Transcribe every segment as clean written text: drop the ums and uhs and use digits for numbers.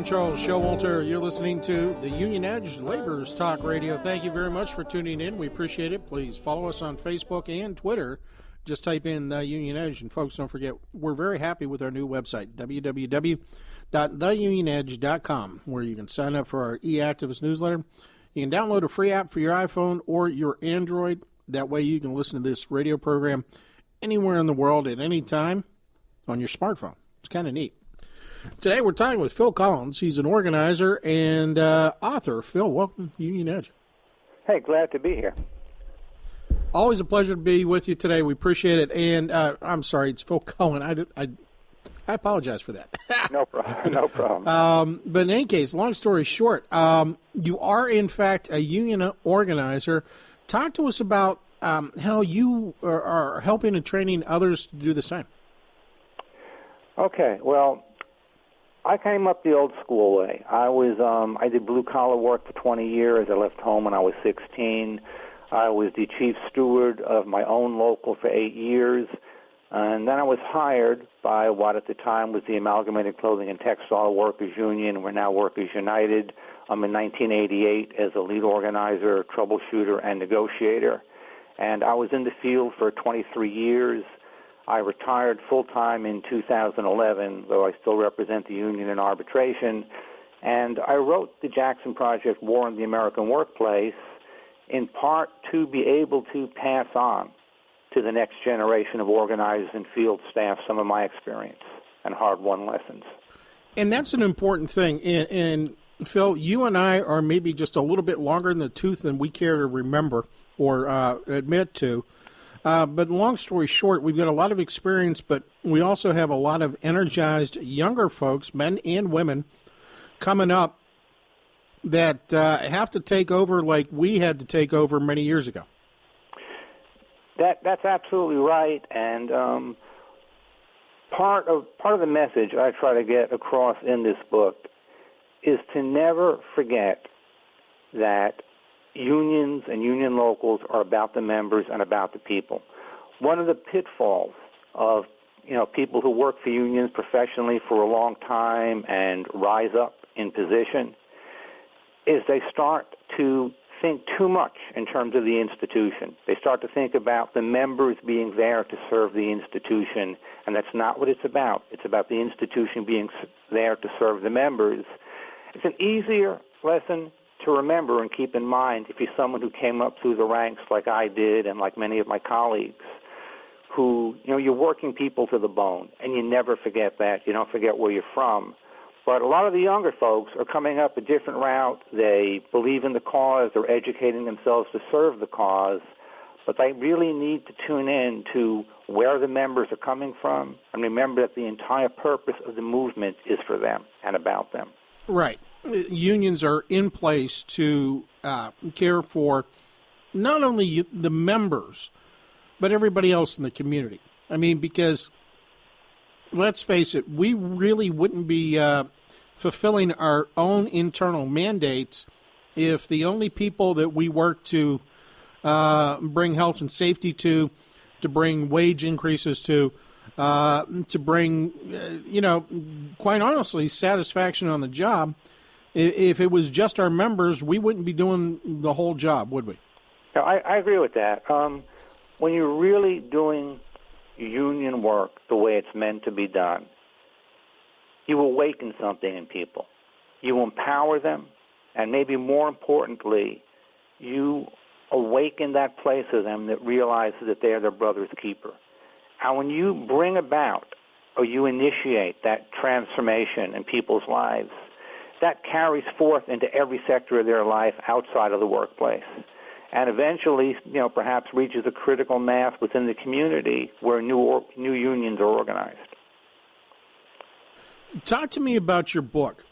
I'm Charles Showalter. You're listening to the Union Edge Laborers Talk Radio. Thank you very much for tuning in. We appreciate it. Please follow us on Facebook and Twitter. Just type in the Union Edge. And folks, don't forget, we're very happy with our new website, www.theunionedge.com, where you can sign up for our e-activist newsletter. You can download a free app for your iPhone or your Android. That way you can listen to this radio program anywhere in the world at any time on your smartphone. It's kind of neat. Today we're talking with Phil Collins. He's an organizer and author. Phil, welcome to Union Edge. Hey, glad to be here. Always a pleasure to be with you today. We appreciate it. And I'm sorry, it's Phil Cohen. I apologize for that. No problem. No problem. But in any case, long story short, you are, in fact, a union organizer. Talk to us about how you are helping and training others to do the same. Okay, well, I came up the old school way. I did blue-collar work for 20 years. I left home when I was 16. I was the chief steward of my own local for 8 years. And then I was hired by what at the time was the Amalgamated Clothing and Textile Workers Union. We're now Workers United. In 1988 as a lead organizer, troubleshooter, and negotiator. And I was in the field for 23 years. I retired full-time in 2011, though I still represent the union in arbitration. And I wrote the Jackson Project, War in the American Workplace, in part to be able to pass on to the next generation of organizers and field staff some of my experience and hard-won lessons. And that's an important thing. And Phil, you and I are maybe just a little bit longer in the tooth than we care to remember or admit to. But long story short, we've got a lot of experience, but we also have a lot of energized younger folks, men and women, coming up that have to take over like we had to take over many years ago. That's absolutely right, and part of the message I try to get across in this book is to never forget that unions and union locals are about the members and about the people. One of the pitfalls of people who work for unions professionally for a long time and rise up in position is they start to think too much in terms of the institution. They start to think about the members being there to serve the institution, and that's not what it's about. It's about the institution being there to serve the members. It's an easier lesson to remember and keep in mind if you're someone who came up through the ranks like I did and like many of my colleagues who, you're working people to the bone, and you never forget that. You don't forget where you're from. But a lot of the younger folks are coming up a different route. They believe in the cause. They're educating themselves to serve the cause. But they really need to tune in to where the members are coming from and remember that the entire purpose of the movement is for them and about them. Right. Unions are in place to care for not only the members, but everybody else in the community. I mean, because let's face it, we really wouldn't be fulfilling our own internal mandates if the only people that we work to bring health and safety to bring wage increases to bring, quite honestly, satisfaction on the job. If it was just our members, we wouldn't be doing the whole job, would we? No, I agree with that. When you're really doing union work the way it's meant to be done, you awaken something in people. You empower them, and maybe more importantly, you awaken that place of them that realizes that they're their brother's keeper. And when you bring about or you initiate that transformation in people's lives, that carries forth into every sector of their life outside of the workplace. And eventually, perhaps reaches a critical mass within the community where new unions are organized. Talk to me about your book.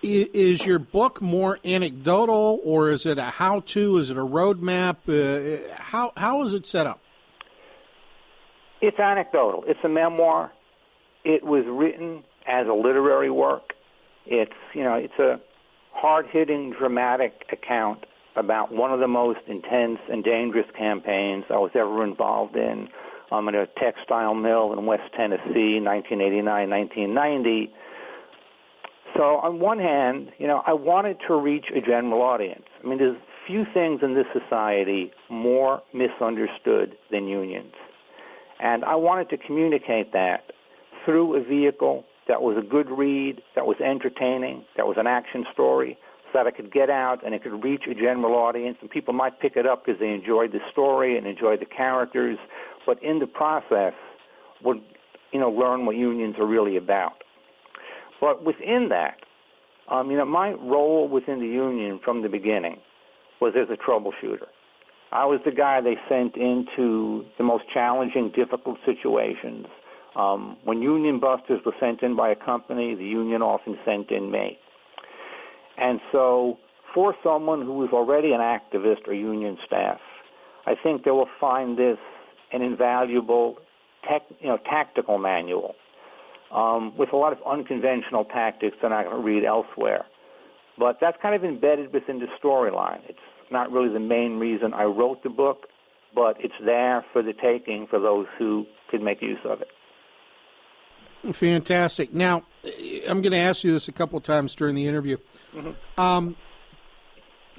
Is your book more anecdotal, or is it a how-to? Is it a roadmap? How is it set up? It's anecdotal. It's a memoir. It was written as a literary work. It's a hard-hitting, dramatic account about one of the most intense and dangerous campaigns I was ever involved in. I'm in a textile mill in West Tennessee, 1989, 1990. So on one hand, I wanted to reach a general audience. I mean, there's few things in this society more misunderstood than unions. And I wanted to communicate that through a vehicle that was a good read, that was entertaining, that was an action story, so that I could get out and it could reach a general audience, and people might pick it up because they enjoyed the story and enjoyed the characters, but in the process would, learn what unions are really about. But within that, my role within the union from the beginning was as a troubleshooter. I was the guy they sent into the most challenging, difficult situations. When union busters were sent in by a company, the union often sent in me. And so for someone who is already an activist or union staff, I think they will find this an invaluable tactical manual with a lot of unconventional tactics that I can read elsewhere. But that's kind of embedded within the storyline. It's not really the main reason I wrote the book, but it's there for the taking for those who could make use of it. Fantastic. Now, I'm going to ask you this a couple of times during the interview. Mm-hmm.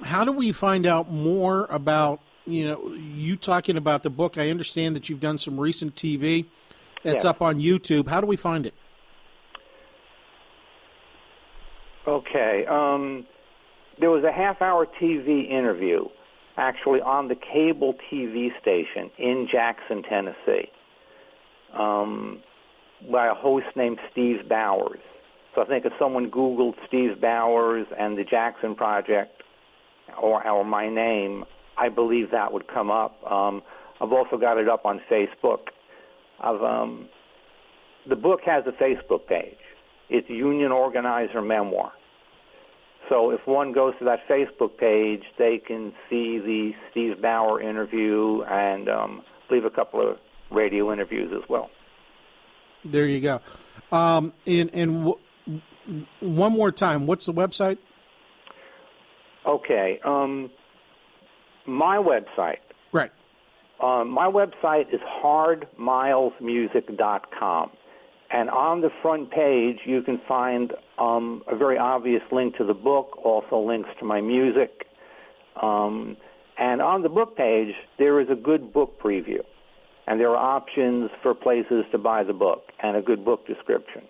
How do we find out more about, you talking about the book? I understand that you've done some recent TV that's up on YouTube. How do we find it? Okay. There was a half-hour TV interview actually on the cable TV station in Jackson, Tennessee, by a host named Steve Bowers. So I think if someone Googled Steve Bowers and the Jackson Project or my name, I believe that would come up. I've also got it up on Facebook. The book has a Facebook page. It's Union Organizer Memoir. So if one goes to that Facebook page, they can see the Steve Bauer interview and I believe a couple of radio interviews as well. There you go. One more time, what's the website? Okay. My website. Right. My website is hardmilesmusic.com. And on the front page, you can find a very obvious link to the book, also links to my music. And on the book page, there is a good book preview. And there are options for places to buy the book and a good book description.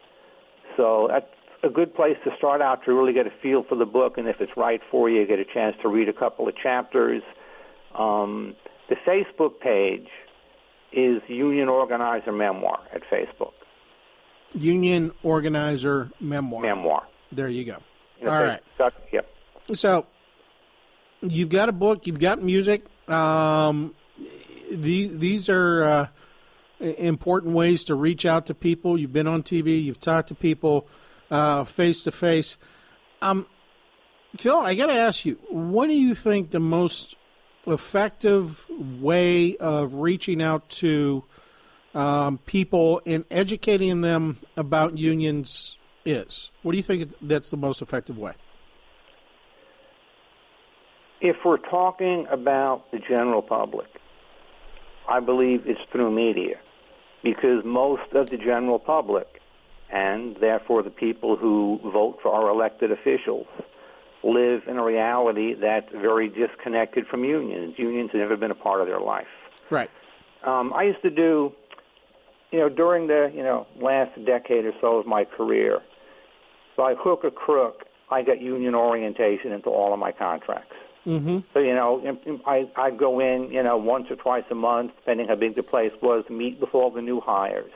So that's a good place to start out to really get a feel for the book, and if it's right for you, get a chance to read a couple of chapters. The Facebook page is Union Organizer Memoir at Facebook. Union Organizer Memoir. Memoir. There you go. All right. Yep. So you've got a book, you've got music. These are important ways to reach out to people. You've been on TV, you've talked to people face to face. Phil, I got to ask you, what do you think the most effective way of reaching out to people and educating them about unions is? What do you think that's the most effective way? If we're talking about the general public, I believe it's through media, because most of the general public, and therefore the people who vote for our elected officials, live in a reality that's very disconnected from unions. Unions have never been a part of their life. Right. I used to do, during the, last decade or so of my career, by hook or crook, I got union orientation into all of my contracts. Mm-hmm. So, I'd go in, once or twice a month, depending how big the place was, meet with all the new hires.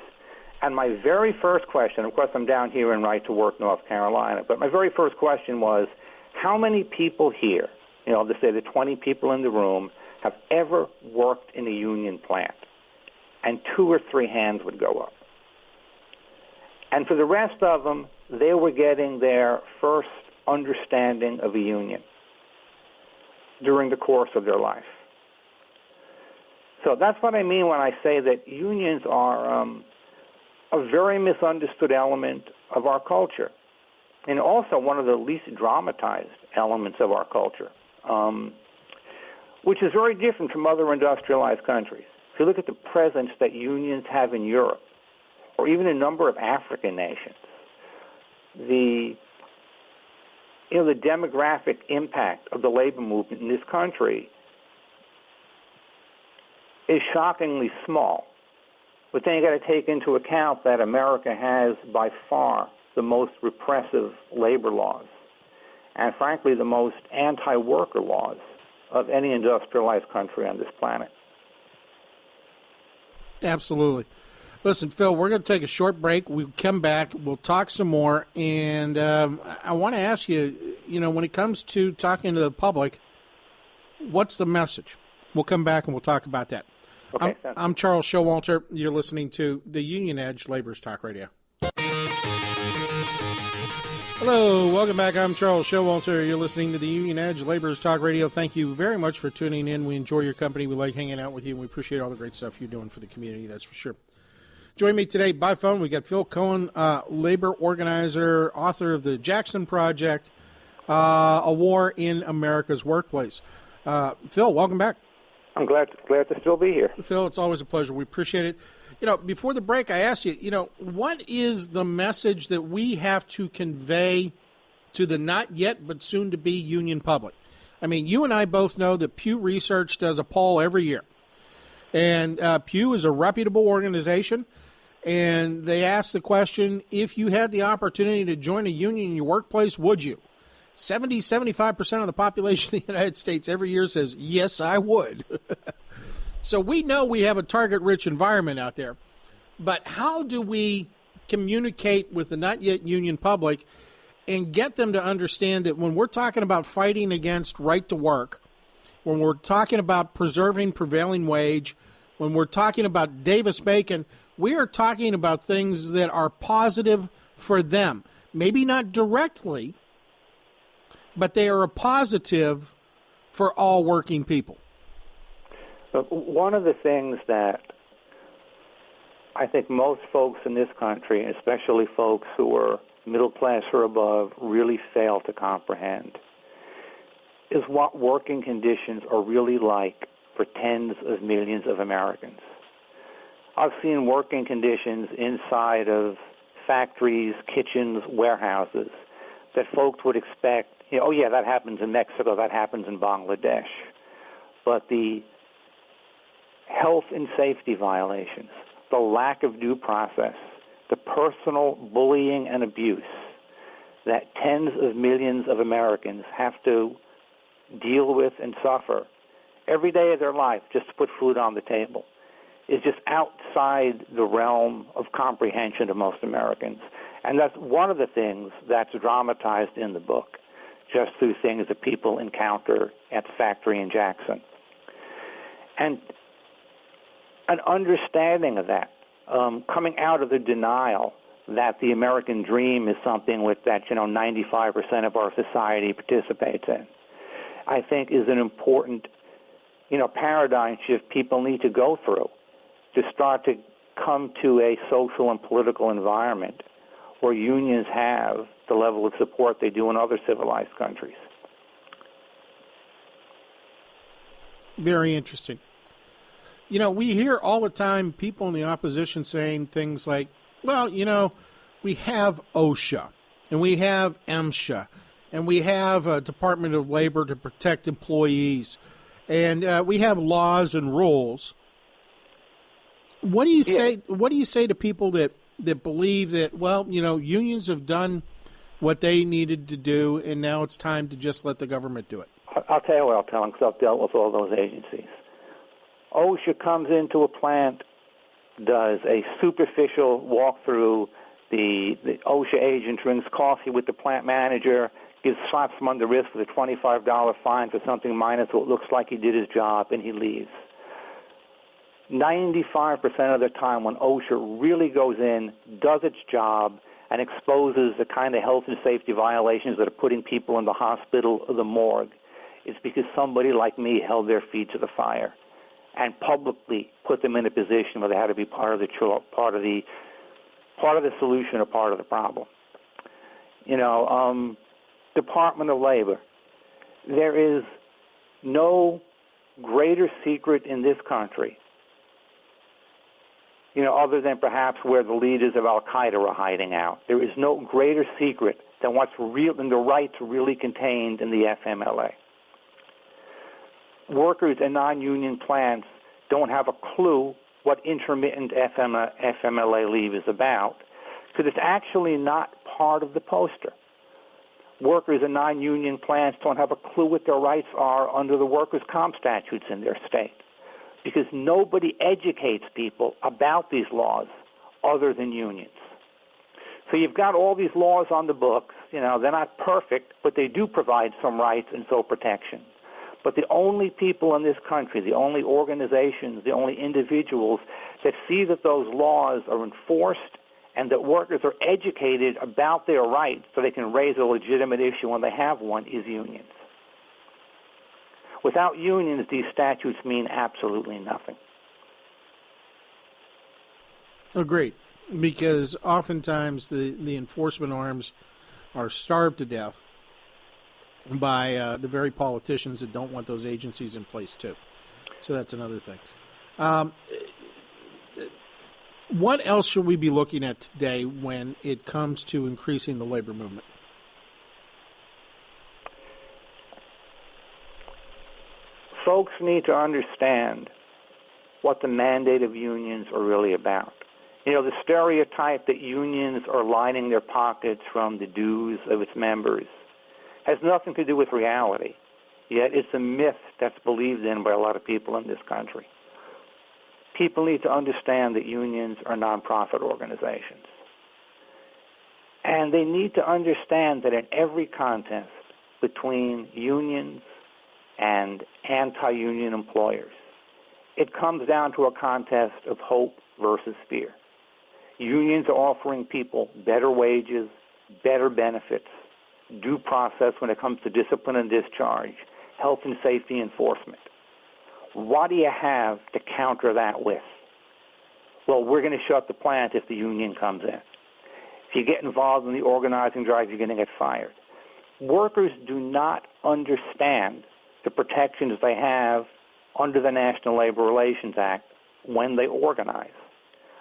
And my very first question, of course, I'm down here in Right to Work, North Carolina, but my very first question was, how many people here, let's say the 20 people in the room, have ever worked in a union plant? And 2 or 3 hands would go up. And for the rest of them, they were getting their first understanding of a union during the course of their life. So that's what I mean when I say that unions are a very misunderstood element of our culture, and also one of the least dramatized elements of our culture, which is very different from other industrialized countries. If you look at the presence that unions have in Europe, or even a number of African nations, the the demographic impact of the labor movement in this country is shockingly small. But then you got to take into account that America has by far the most repressive labor laws and, frankly, the most anti-worker laws of any industrialized country on this planet. Absolutely. Listen, Phil, we're going to take a short break. We'll come back. We'll talk some more. And I want to ask you, when it comes to talking to the public, what's the message? We'll come back and we'll talk about that. Okay, I'm Charles Showalter. You're listening to the Union Edge Laborers Talk Radio. Hello, welcome back. I'm Charles Showalter. You're listening to the Union Edge Laborers Talk Radio. Thank you very much for tuning in. We enjoy your company. We like hanging out with you, and we appreciate all the great stuff you're doing for the community, that's for sure. Join me today by phone. We got Phil Cohen, labor organizer, author of the Jackson Project, A War in America's Workplace. Phil, welcome back. I'm glad to still be here. Phil, it's always a pleasure. We appreciate it. Before the break, I asked you, what is the message that we have to convey to the not yet but soon to be union public? I mean, you and I both know that Pew Research does a poll every year. And Pew is a reputable organization. And they ask the question, if you had the opportunity to join a union in your workplace, would you? 75% of the population of the United States every year says, yes, I would. So we know we have a target-rich environment out there. But how do we communicate with the not yet union public and get them to understand that when we're talking about fighting against right to work, when we're talking about preserving prevailing wage, when we're talking about Davis-Bacon, we are talking about things that are positive for them. Maybe not directly, but they are a positive for all working people. One of the things that I think most folks in this country, especially folks who are middle class or above, really fail to comprehend is what working conditions are really like for tens of millions of Americans. I've seen working conditions inside of factories, kitchens, warehouses that folks would expect, oh yeah, that happens in Mexico, that happens in Bangladesh. But the health and safety violations, the lack of due process, the personal bullying and abuse that tens of millions of Americans have to deal with and suffer every day of their life just to put food on the table is just outside the realm of comprehension of most Americans. And that's one of the things that's dramatized in the book, just through things that people encounter at the factory in Jackson. And an understanding of that, coming out of the denial that the American dream is something with that 95% of our society participates in, I think is an important paradigm shift people need to go through to start to come to a social and political environment where unions have the level of support they do in other civilized countries. Very interesting. We hear all the time people in the opposition saying things like, well, we have OSHA, and we have MSHA, and we have a Department of Labor to protect employees, and we have laws and rules. What do you say? What do you say to people that believe that, well, unions have done what they needed to do, and now it's time to just let the government do it? I'll tell you what I'll tell them, because I've dealt with all those agencies. OSHA comes into a plant, does a superficial walkthrough. The OSHA agent drinks coffee with the plant manager, slaps him on the wrist with a $25 fine for something minor so it looks like he did his job, and he leaves. 95% of the time when OSHA really goes in, does its job, and exposes the kind of health and safety violations that are putting people in the hospital or the morgue, it's because somebody like me held their feet to the fire and publicly put them in a position where they had to be part of the solution or part of the problem. Department of Labor. There is no greater secret in this country other than perhaps where the leaders of Al-Qaeda are hiding out. There is no greater secret than than the rights really contained in the FMLA. Workers in non-union plants don't have a clue what intermittent FMLA leave is about, because it's actually not part of the poster. Workers in non-union plants don't have a clue what their rights are under the workers' comp statutes in their state, because nobody educates people about these laws other than unions. So you've got all these laws on the books. They're not perfect, but they do provide some rights and so protection. But the only people in this country, the only organizations, the only individuals that see that those laws are enforced and that workers are educated about their rights so they can raise a legitimate issue when they have one is unions. Without unions, these statutes mean absolutely nothing. Agreed, because oftentimes the enforcement arms are starved to death by the very politicians that don't want those agencies in place too. So that's another thing. What else should we be looking at today when it comes to increasing the labor movement? Folks need to understand what the mandate of unions are really about. The stereotype that unions are lining their pockets from the dues of its members has nothing to do with reality, yet it's a myth that's believed in by a lot of people in this country. People need to understand that unions are nonprofit organizations. And they need to understand that in every contest between unions and anti-union employers, it comes down to a contest of hope versus fear. Unions are offering people better wages, better benefits, due process when it comes to discipline and discharge, health and safety enforcement. What do you have to counter that with? Well, we're going to shut the plant if the union comes in. If you get involved in the organizing drive, you're going to get fired. Workers do not understand the protections they have under the National Labor Relations Act when they organize,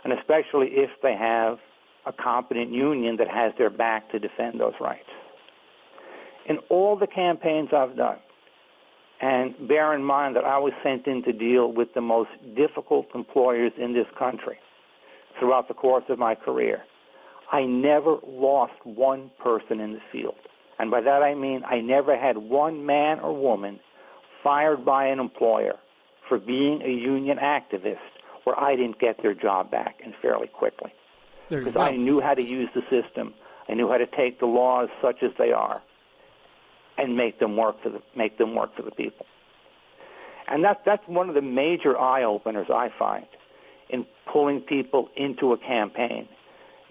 and especially if they have a competent union that has their back to defend those rights. In all the campaigns I've done, and bear in mind that I was sent in to deal with the most difficult employers in this country throughout the course of my career, I never lost one person in the field. And by that I mean I never had one man or woman fired by an employer for being a union activist where I didn't get their job back, and fairly quickly. Because I knew how to use the system. I knew how to take the laws such as they are and make them work for the people. And that's one of the major eye-openers I find in pulling people into a campaign,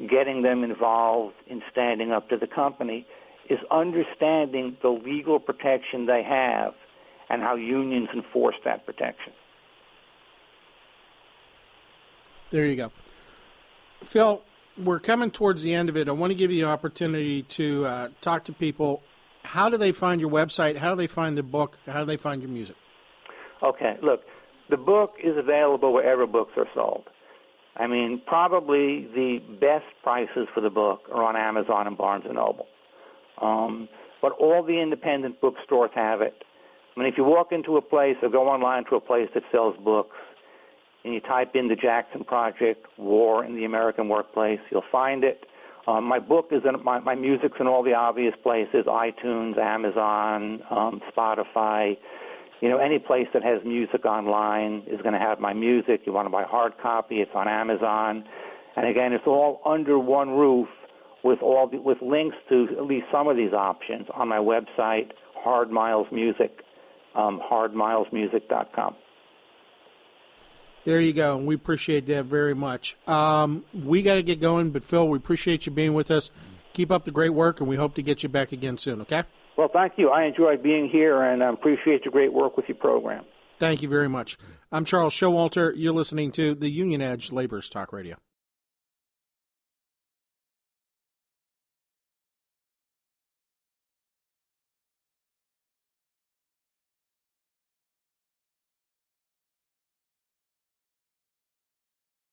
getting them involved in standing up to the company, is understanding the legal protection they have and how unions enforce that protection. There you go. Phil, we're coming towards the end of it. I want to give you an opportunity to talk to people. How do they find your website? How do they find the book? How do they find your music? Okay, look, the book is available wherever books are sold. I mean, probably the best prices for the book are on Amazon and Barnes & Noble. But all the independent bookstores have it. I mean, if you walk into a place or go online to a place that sells books, and you type in the Jackson Project, War in the American Workplace, you'll find it. My book is in my music's in all the obvious places: iTunes, Amazon, Spotify. Any place that has music online is going to have my music. You want to buy hard copy, it's on Amazon. And again, it's all under one roof with links to at least some of these options on my website, Hard Miles Music, hardmilesmusic.com. There you go. We appreciate that very much. We got to get going, but Phil, we appreciate you being with us. Keep up the great work, and we hope to get you back again soon, okay? Well, thank you. I enjoyed being here, and I appreciate your great work with your program. Thank you very much. I'm Charles Showalter. You're listening to the Union Edge Laborers Talk Radio.